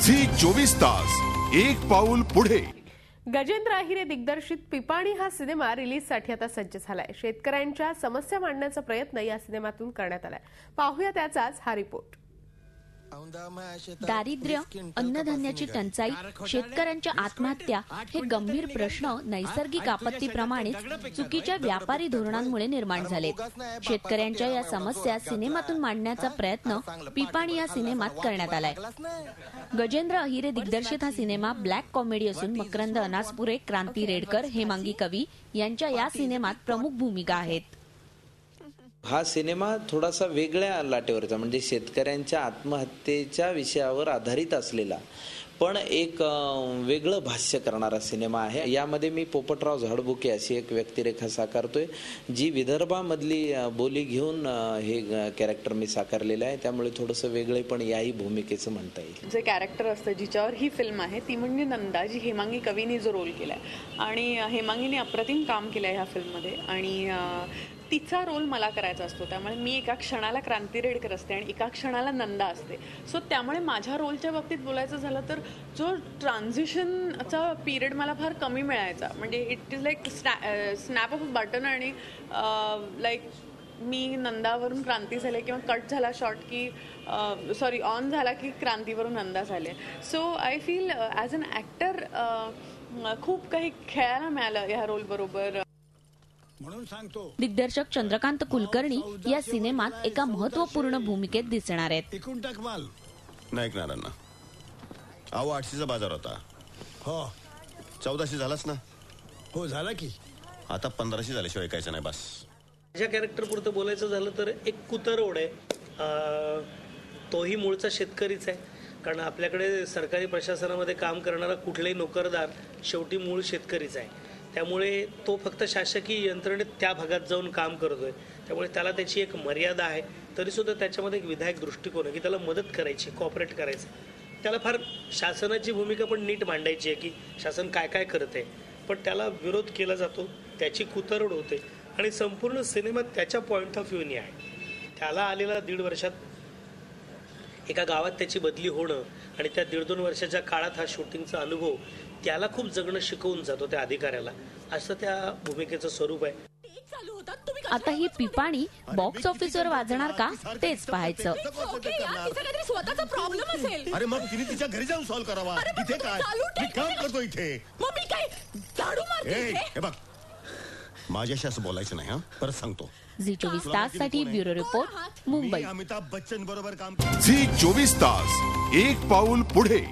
Zee 24 तास एक पाऊल पुढे। गजेंद्र अहिरे दिग्दर्शित पिपाणी हा सिनेमा रिलीजसाठी आता सज्ज झालाय। शेतकऱ्यांच्या समस्या मांडण्याचा प्रयत्न या सिनेमातून करण्यात आलाय। पाहूया त्याचाच हा रिपोर्ट। दारिद्र्य, अन्नधान्याची टंचाई, शेतकऱ्यांच्या आत्महत्या हे गंभीर प्रश्न नैसर्गिक आपत्तीप्रमाणेच चुकीच्या व्यापारी धोरणांमुळे निर्माण झालेत। शेतकऱ्यांच्या या समस्या सिनेमातून मांडण्याचा प्रयत्न पिपाणी या सिनेमात करण्यात आलाय। गजेंद्र अहिरे दिग्दर्शित हा सिनेमा ब्लॅक कॉमेडी असून मकरंद अनासपुरे, क्रांती रेडकर, हेमांगी कवी यांच्या या सिनेमात प्रमुख भूमिका आहेत। हा सिनेमा थोडासा वेगळ्या लाटेवरचा, म्हणजे शेतकऱ्यांच्या आत्महत्येच्या विषयावर आधारित असलेला पण एक वेगळं भाष्य करणारा सिनेमा आहे। यामध्ये मी पोपटराव झाडबुके अशी एक व्यक्तिरेखा साकारतोय, जी विदर्भामधली बोली घेऊन हे कॅरेक्टर मी साकारलेलं आहे। त्यामुळे थोडंसं वेगळे पण याही भूमिकेचं म्हणता येईल। जे कॅरेक्टर असतं जिच्यावर ही फिल्म आहे ती म्हणजे नंदा, जी हेमांगी कवीने जो रोल केलाय आणि हेमांगीने अप्रतिम काम केलंय ह्या फिल्ममध्ये आणि तिचा रोल मला करायचा असतो। त्यामुळे मी एका क्षणाला क्रांती रेडकर असते आणि एका क्षणाला नंदा असते। सो त्यामुळे माझ्या रोलच्या बाबतीत बोलायचं झालं तर जो ट्रान्झिशनचा पिरियड मला फार कमी मिळायचा, म्हणजे it is like snap off button आणि लाईक मी नंदावरून क्रांती झाले किंवा कट झाला शॉर्ट की सॉरी ऑन झाला की क्रांतीवरून नंदा झाले। So I feel as an actor खूप काही खेळायला मिळालं ह्या रोल बरोबर। दिग्दर्शक चंद्रकांत कुलकर्णी या सिनेमात एका महत्त्वपूर्ण भूमिकेत दिसणार आहेत। नाही ऐकणारांना अहो 800चा बाजार होता, हो 1400 झालाच ना, हो झाला की आता 1500 झाल्याशिवाय ऐकायचं नाही बस। माझ्या कॅरेक्टर पुरतं बोलायचं झालं तर एक कुतरवड आहे, तोही मूळचा शेतकरीच आहे। कारण आपल्याकडे सरकारी प्रशासनामध्ये काम करणारा कुठलाही नोकरदार शेवटी मूळ शेतकरीच आहे। त्यामुळे तो फक्त शासकीय यंत्रणेत त्या भागात जाऊन काम करतोय, त्यामुळे त्याला त्याची एक मर्यादा आहे। तरीसुद्धा त्याच्यामध्ये एक विधायक दृष्टिकोन आहे की त्याला मदत करायची, कॉपरेट करायचं, त्याला फार शासनाची भूमिका पण नीट मांडायची आहे की शासन काय काय करत आहे, पण त्याला विरोध केला जातो, त्याची कुतरवड होते आणि संपूर्ण सिनेमात त्याच्या पॉईंट ऑफ व्ह्यूने आहे। त्याला आलेला 1.5 वर्षात एका गावात त्याची बदली होणं आणि त्या 1.5-2 वर्षाच्या काळात हा शूटिंगचा अनुभव त्याला खूप जगणं शिकवून जातो त्या अधिकाऱ्याला, असं त्या भूमिकेचं स्वरूप आहे। आता ही पिपाणी बॉक्स ऑफिसवर वाजणार का तेच पाहायचं। स्वतःचा प्रॉब्लेम असेल, अरे मग तिने तिच्या घरी जाऊन सॉल्व्ह करावा। इथे काय मी काम करतो इथे, मग मी काय झाडू मारते इथे? हे बघ माझ्याशी असं बोलायचं नाही, हा परत सांगतो। झी 24 तास साठी ब्युरो रिपोर्ट, मुंबई। अमिताभ बच्चन बरोबर काम। झी 24 तास एक पाऊल पुढे।